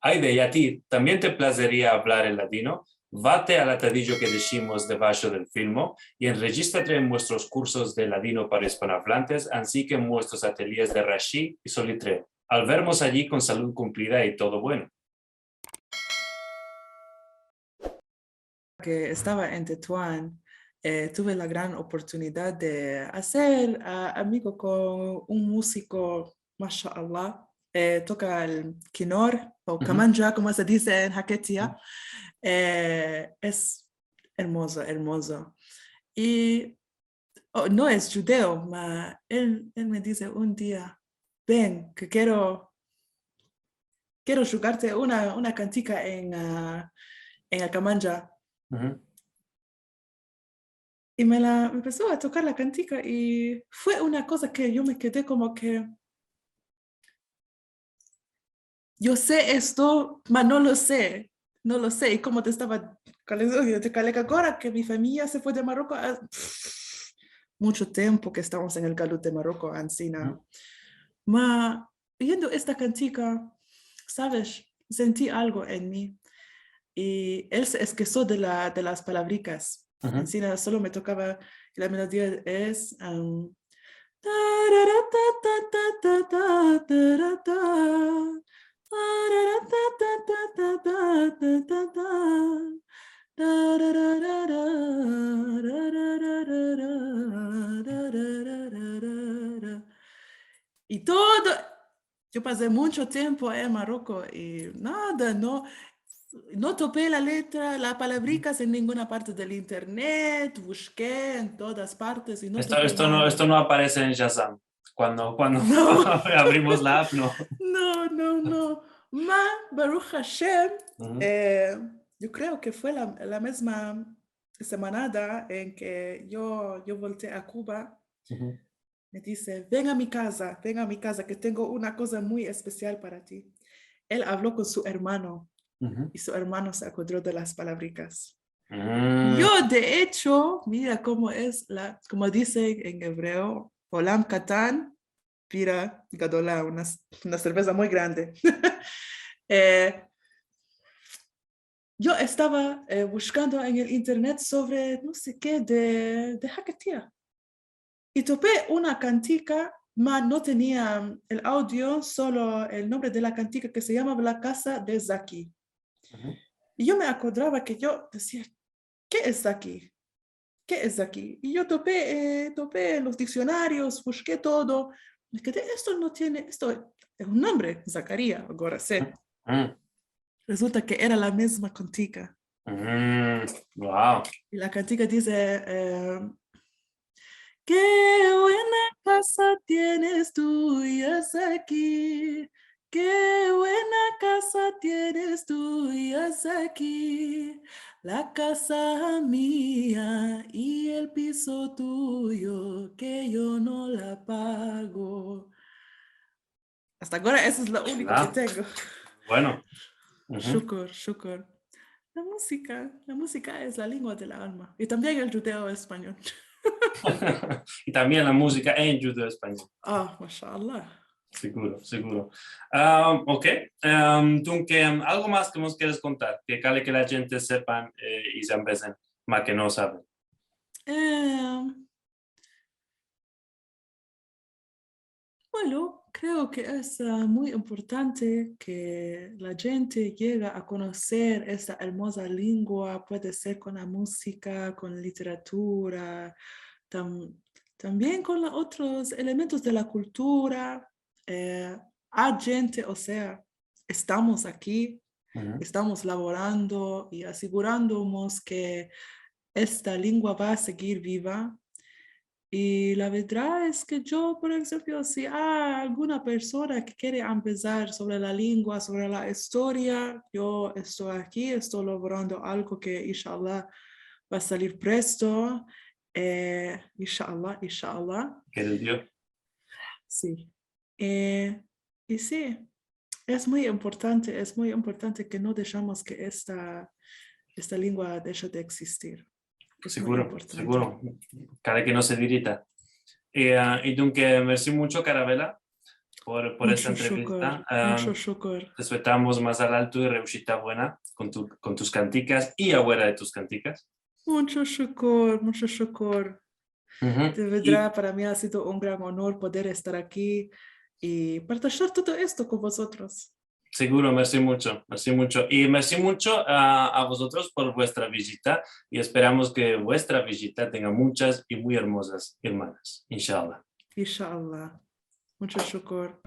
Aide, e a ti, também te placeria falar em latino? Vate al atadillo que deiximos debaixo del filmo y enregístrate en nuestros cursos de ladino para hispanohablantes, así que en nuestros ateliers de Rashi y Solitre. Al vernos allí con salud cumplida y todo bueno. Que estaba en Tetuán, tuve la gran oportunidad de hacer amigo con un músico, mashallah, toca el kinor o kamanja, como se dice en Haketia. Es hermoso, hermoso. Y no es judeo, pero él me dice un día, ven, que quiero jugarte una cantica en el kamanja. Y me empezó a tocar la cantica y fue una cosa que yo me quedé como que yo sé esto, pero no lo sé. Y como te estaba ahora que mi familia se fue de Marruecos mucho tiempo que estamos en el Galut de Marruecos, Ancina. Ma viendo esta cantica, sabes, sentí algo en mí. Y él se esquezó de las palabricas. Encima solo me tocaba, la melodía es y todo, yo pasé mucho tiempo en Marruecos y nada, no topé la letra, las palabricas en ninguna parte del internet, busqué en todas partes y no topé nada. Esto no aparece en Shazam. Cuando No. abrimos la app, no. No. Ma, Baruch Hashem, yo creo que fue la misma semanada en que yo volteé a Cuba. Me dice, ven a mi casa, que tengo una cosa muy especial para ti. Él habló con su hermano y su hermano se acordó de las palabricas. Yo, de hecho, mira cómo es, como dice en hebreo, Olam Katan, Pira Gadola, una cerveza muy grande. Yo estaba buscando en el internet sobre no sé qué de Hackettía. Y topé una cantica, mas no tenía el audio, solo el nombre de la cantica que se llama La Casa de Zaki. Y yo me acordaba que yo decía, ¿qué es Zaki? ¿Qué es Zaki? Y yo topé en los diccionarios, busqué todo. Me quedé, esto es un nombre, Zacarías, ahora sé. Resulta que era la misma cantica. Wow. Y la cantica dice, qué buena casa tienes tú, Yazaki. Qué buena casa tienes tú, Yazaki. La casa mía y el piso tuyo, que yo no la pago. Hasta ahora eso es lo único que tengo. Bueno. Shukr. La música es la lengua del alma. Y también el judeo español. Y también la música en judeo español. Mashallah. Seguro. Ok. Dunque, algo más que nos quieres contar, que cale que la gente sepan y se empiecen, más que no saben. Bueno, creo que es muy importante que la gente llegue a conocer esta hermosa lengua, puede ser con la música, con literatura, también con los otros elementos de la cultura. Hay gente, o sea, estamos aquí, estamos laborando y asegurándonos que esta lengua va a seguir viva. Y la verdad es que yo, por ejemplo, si hay alguna persona que quiere empezar sobre la lengua, sobre la historia, yo estoy aquí, estoy logrando algo que, inshallah, va a salir presto. Inshallah. Que de Dios. Sí. Y sí, es muy importante que no dejemos que esta lengua deje de existir. Seguro. Cada que no se dirita. Y dunque, merci mucho, Carabela. por esta Mucho entrevista. shukr, mucho shukr. Te sueltamos más al alto y reushita buena con tus canticas y abuela de tus canticas. Mucho shukr, mucho shukr. Ujú. De verdad, para mí ha sido un gran honor poder estar aquí y partillar todo esto con vosotros. Seguro, merci mucho, merci mucho. Y merci mucho a vosotros por vuestra visita y esperamos que vuestra visita tenga muchas y muy hermosas hermanas, inshallah. Inshallah. Mucho shukr.